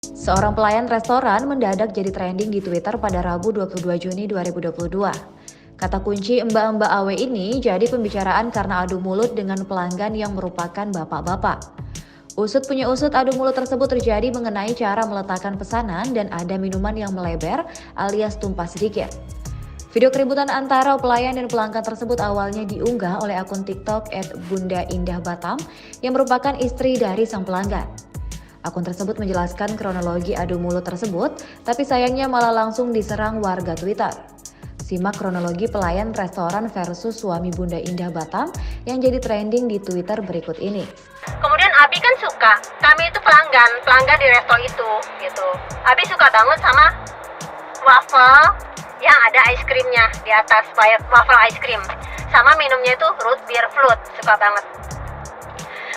Seorang pelayan restoran mendadak jadi trending di Twitter pada Rabu 22 Juni 2022. Kata kunci Mbak-Mbak AW ini jadi pembicaraan karena adu mulut dengan pelanggan yang merupakan bapak-bapak. Usut punya usut, adu mulut tersebut terjadi mengenai cara meletakkan pesanan dan ada minuman yang melebar alias tumpah sedikit. Video keributan antara pelayan dan pelanggan tersebut awalnya diunggah oleh akun TikTok @BundaIndahBatam yang merupakan istri dari sang pelanggan. Akun tersebut menjelaskan kronologi adu mulut tersebut, tapi sayangnya malah langsung diserang warga Twitter. Simak kronologi pelayan restoran versus suami Bunda Indah Batam yang jadi trending di Twitter berikut ini. Kemudian Abi kan suka, kami itu pelanggan di resto itu gitu. Abi suka banget sama waffle yang ada es krimnya di atas, waffle ice cream. Sama minumnya itu root beer float, suka banget.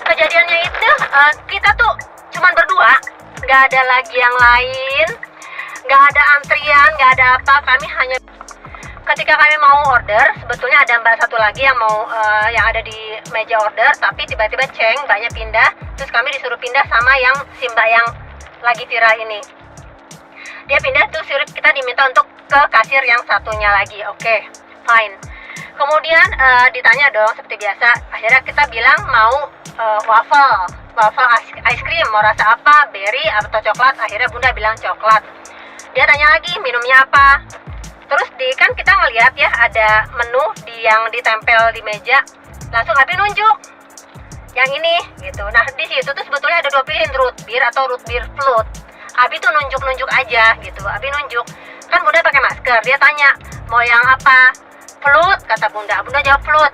Kejadiannya itu kita tuh cuman berdua, nggak ada lagi yang lain, nggak ada antrian, nggak ada apa. Kami hanya ketika kami mau order, sebetulnya ada mbak satu lagi yang mau yang ada di meja order, tapi tiba-tiba ceng, mbaknya pindah, terus kami disuruh pindah sama yang si mbak yang lagi viral ini. Dia pindah, terus kita diminta untuk ke kasir yang satunya lagi. Oke, fine. Kemudian ditanya dong seperti biasa. Akhirnya kita bilang mau waffle ice cream, mau rasa apa, berry atau coklat. Akhirnya Bunda bilang coklat. Dia tanya lagi minumnya apa. Terus kan kita ngelihat ya ada menu yang ditempel di meja. Langsung Abi nunjuk yang ini gitu. Nah di situ tuh sebetulnya ada dua pilihan, root beer atau root beer float. Abi tuh nunjuk aja gitu. Abi nunjuk. Kan Bunda pakai masker. Dia tanya mau yang apa? Float, kata Bunda. Bunda jawab float.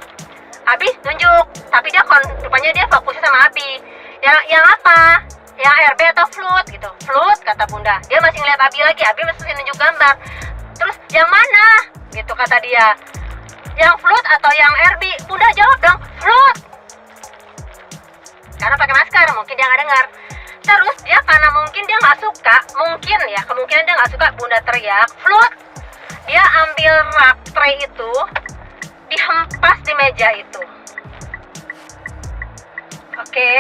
Abi nunjuk, tapi dia rupanya dia fokusnya sama Abi. Yang apa? Yang RB atau float gitu. Float, kata Bunda. Dia masih ngeliat Abi lagi. Abi masih nunjuk gambar. Terus yang mana? Gitu kata dia. Yang float atau yang RB? Bunda jawab dong, float. Karena pakai masker, mungkin dia nggak dengar. Terus dia karena mungkin dia nggak suka, mungkin ya kemungkinan dia nggak suka, Bunda teriak float. Dia ambil rak tray itu, dihempas di meja itu. Oke,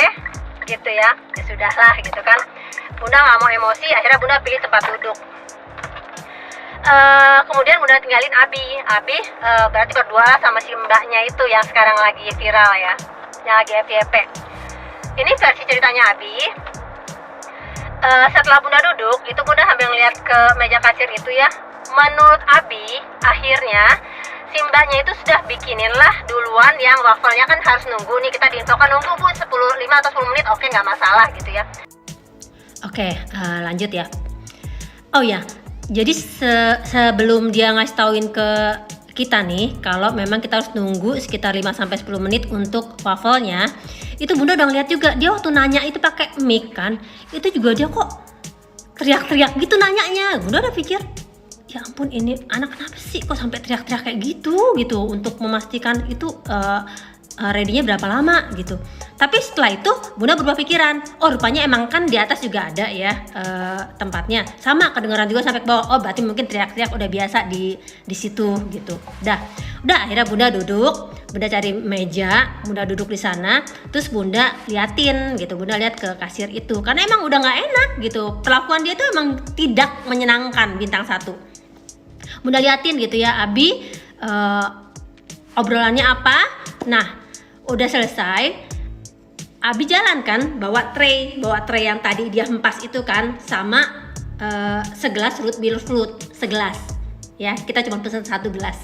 gitu ya. Ya sudahlah gitu kan. Bunda nggak mau emosi, akhirnya Bunda pilih tempat duduk. Kemudian Bunda tinggalin Abi. Berarti berdua sama si mbaknya itu yang sekarang lagi viral ya, yang lagi FYP. Ini versi ceritanya Abi. Setelah Bunda duduk, itu Bunda sambil ngeliat ke meja kasir itu ya. Menurut Abi, akhirnya si mbaknya itu sudah bikinin lah duluan yang wafelnya, kan harus nunggu nih, kita diinfokan nunggu Bu 5 atau 10 menit, oke nggak masalah gitu ya. Oke, lanjut ya. Oh ya, jadi sebelum dia ngasih tauin ke kita nih kalau memang kita harus nunggu sekitar 5-10 menit untuk wafelnya, itu Bunda udah ngeliat juga. Dia waktu nanya itu pakai mic kan, itu juga dia kok teriak-teriak gitu nanyanya. Bunda udah pikir, ya ampun ini anak kenapa sih kok sampai teriak-teriak kayak gitu untuk memastikan itu ready-nya berapa lama gitu. Tapi setelah itu Bunda berubah pikiran. Oh rupanya emang kan di atas juga ada ya tempatnya. Sama kedengaran juga sampai ke bawah. Oh berarti mungkin teriak-teriak udah biasa di situ gitu. Udah akhirnya Bunda duduk. Bunda cari meja, Bunda duduk di sana. Terus Bunda liatin gitu. Bunda lihat ke kasir itu. Karena emang udah nggak enak gitu. Perlakuan dia tuh emang tidak menyenangkan, bintang 1. Bunda liatin gitu ya, Abi obrolannya apa. Nah udah selesai, Abi jalan kan bawa tray yang tadi dia hempas itu kan, sama segelas root beer float, segelas ya, kita cuma pesen 1 gelas.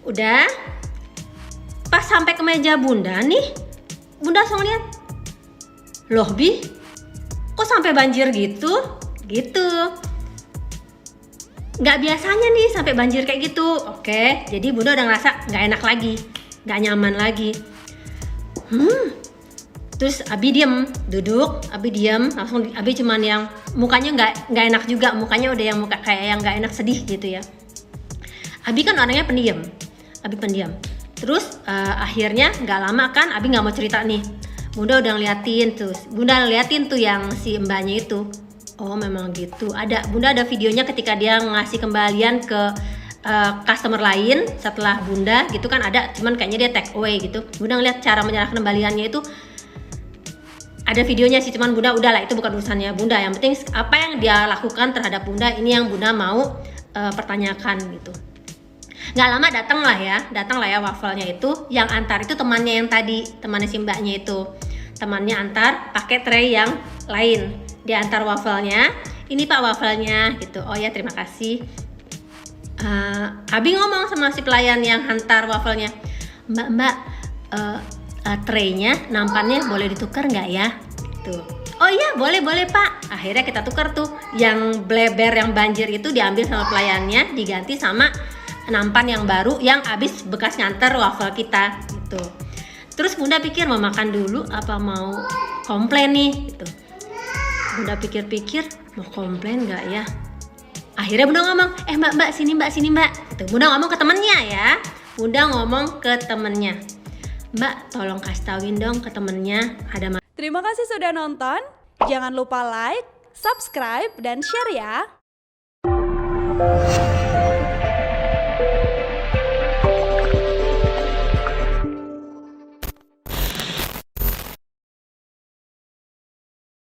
Udah pas sampai ke meja Bunda nih, Bunda langsung lihat, loh Bi kok sampai banjir gitu nggak biasanya nih sampai banjir kayak gitu. Oke, jadi Bunda udah ngerasa nggak enak lagi, nggak nyaman lagi. Terus Abi duduk, langsung Abi cuman yang mukanya nggak enak juga, mukanya udah yang muka kayak yang nggak enak, sedih gitu ya. Abi kan orangnya pendiam. Terus akhirnya nggak lama kan Abi nggak mau cerita nih. Bunda udah ngeliatin tuh yang si mbaknya itu. Oh memang gitu. Bunda ada videonya ketika dia ngasih kembalian ke customer lain setelah Bunda gitu kan, ada, cuman kayaknya dia take away gitu. Bunda ngeliat cara menyerahkan kembaliannya itu ada videonya sih, cuman Bunda udahlah, itu bukan urusannya Bunda. Yang penting apa yang dia lakukan terhadap Bunda, ini yang Bunda mau pertanyakan gitu. Nggak lama datanglah ya wafelnya itu. Yang antar itu temannya yang tadi, temannya si mbaknya itu. Temannya antar pakai tray yang lain. Dia antar wafelnya, ini Pak wafelnya gitu. Oh ya, terima kasih. Abi ngomong sama si pelayan yang antar wafelnya, Mbak, traynya nampannya boleh ditukar nggak ya? Gitu. Oh iya, boleh Pak. Akhirnya kita tukar tuh, yang bleber yang banjir itu diambil sama pelayannya, diganti sama nampan yang baru yang habis bekas nganter waffle kita gitu. Terus Bunda pikir mau makan dulu apa mau komplain nih gitu. Bunda pikir-pikir mau komplain nggak ya? Akhirnya Bunda ngomong, mbak sini mbak gitu. Bunda ngomong ke temennya ya. Bunda ngomong ke temennya, Mbak tolong kasih tauin dong ke temennya ada. Terima kasih sudah nonton. Jangan lupa like, subscribe, dan share ya.